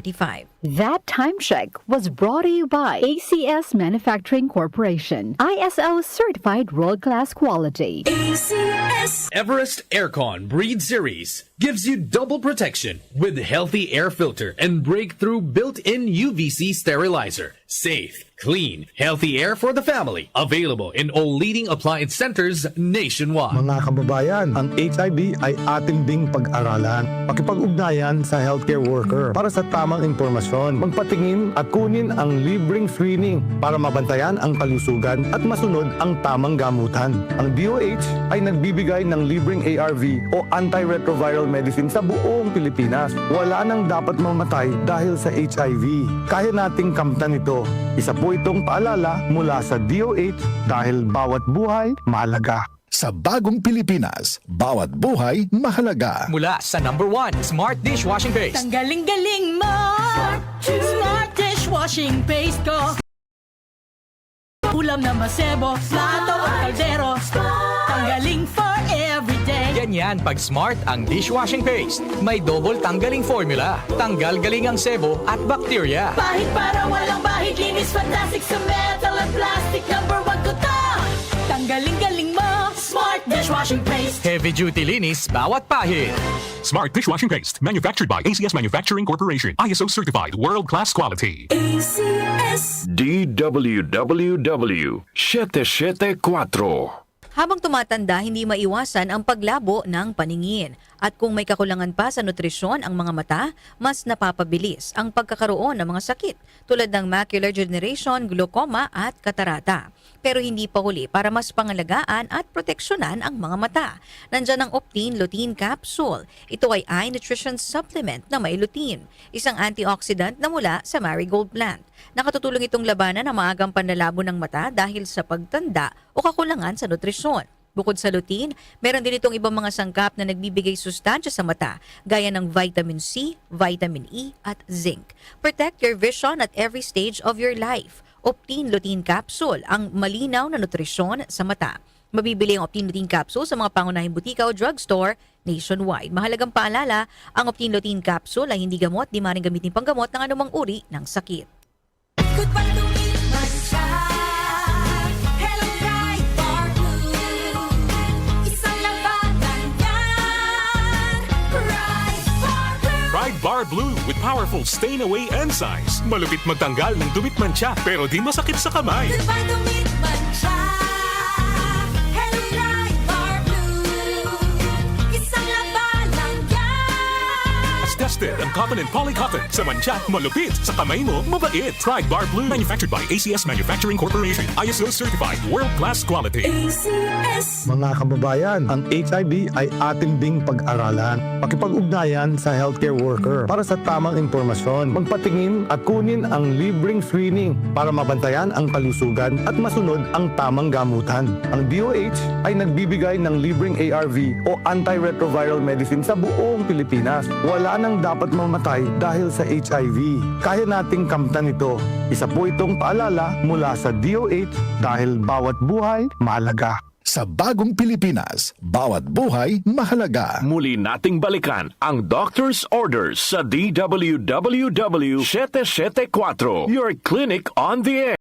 6:45. That time check was brought to you by ACS Manufacturing Corporation. ISO certified world-class quality. ACS Everest Aircon Breed Series gives you double protection with healthy air filter and breakthrough built-in UVC sterilizer. Safe, clean, healthy air for the family. Available in all leading appliance centers nationwide. Mga kababayan, ang HIV ay ating ding pag-aralan. Pakipag-ugnayan sa healthcare worker para sa tamang impormasyon. Magpatingin at kunin ang libreng screening para mabantayan ang kalusugan at masunod ang tamang gamutan. Ang DOH ay nagbibigay ng libreng ARV o antiretroviral medicine sa buong Pilipinas. Wala nang dapat mamatay dahil sa HIV. Kaya nating kamtan ito. Isa po itong paalala mula sa DOH dahil bawat buhay mahalaga. Sa bagong Pilipinas, bawat buhay mahalaga. Mula sa #1 Smart Dishwashing Paste. Tanggaling-galing mo Smart dishwashing paste ko. Ulam na masebo, plato at kaldero. Tanggaling for everyday. Ganyan pag Smart ang dishwashing paste. May double tanggaling formula. Tanggal galing ang sebo at bakterya. Bahid para walang bahid, linis fantastic sa metal at plastic. #1 ko to. Tanggaling-galing mo Smart dishwashing paste. Heavy duty linis bawat pahid. Smart Dishwashing Paste, manufactured by ACS Manufacturing Corporation. ISO certified, world-class quality. ACS DWWW 774. Habang tumatanda, hindi maiwasan ang paglabo ng paningin. At kung may kakulangan pa sa nutrisyon ang mga mata, mas napapabilis ang pagkakaroon ng mga sakit tulad ng macular degeneration, glaucoma at katarata. Pero hindi pa huli para mas pangalagaan at proteksyonan ang mga mata. Nandyan ang Optine Lutein Capsule. Ito ay eye nutrition supplement na may lutein, isang antioxidant na mula sa marigold plant. Nakatutulong itong labanan ang maagang panlalabo ng mata dahil sa pagtanda o kakulangan sa nutrisyon. Bukod sa lutein, meron din itong ibang mga sangkap na nagbibigay sustansya sa mata, gaya ng vitamin C, vitamin E at zinc. Protect your vision at every stage of your life. Optine Lutein Capsule, ang malinaw na nutrisyon sa mata. Mabibili ang Optine Lutein Capsule sa mga pangunahing butika o drugstore nationwide. Mahalagang paalala, ang Optine Lutein Capsule ay hindi gamot, di maaaring gamitin panggamot ng anumang uri ng sakit. Good pa tumitman siya. Hello, Pride Bar Blue. Isang labanan yan. Pride Bar Blue. Pride Bar Blue with powerful stain-away enzymes. Malupit magtanggal ng dumitmantsa pero di masakit sa kamay. Good pa tumitman siya. Hello, Pride Bar Blue. Isang labanan yan. As tested ang cotton and polycotton. Sa mantsa, malupit. Sa kamay mo, mabait. Pride Bar Blue, manufactured by ACS Manufacturing Corporation. ISO certified, world-class quality. ACS Mga kababayan, ang HIV ay ating ding pag-aralan. Pakipag-ugnayan sa healthcare worker para sa tamang impormasyon. Magpatingin at kunin ang libreng screening para mabantayan ang kalusugan at masunod ang tamang gamutan. Ang DOH ay nagbibigay ng libreng ARV o antiretroviral medicine sa buong Pilipinas. Wala nang dapat mamatay dahil sa HIV. Kaya nating kamtan ito. Isa po itong paalala mula sa DOH dahil bawat buhay mahalaga. Sa bagong Pilipinas, bawat buhay mahalaga. Muli nating balikan ang Doctor's Orders sa DWWW 774. Your clinic on the air.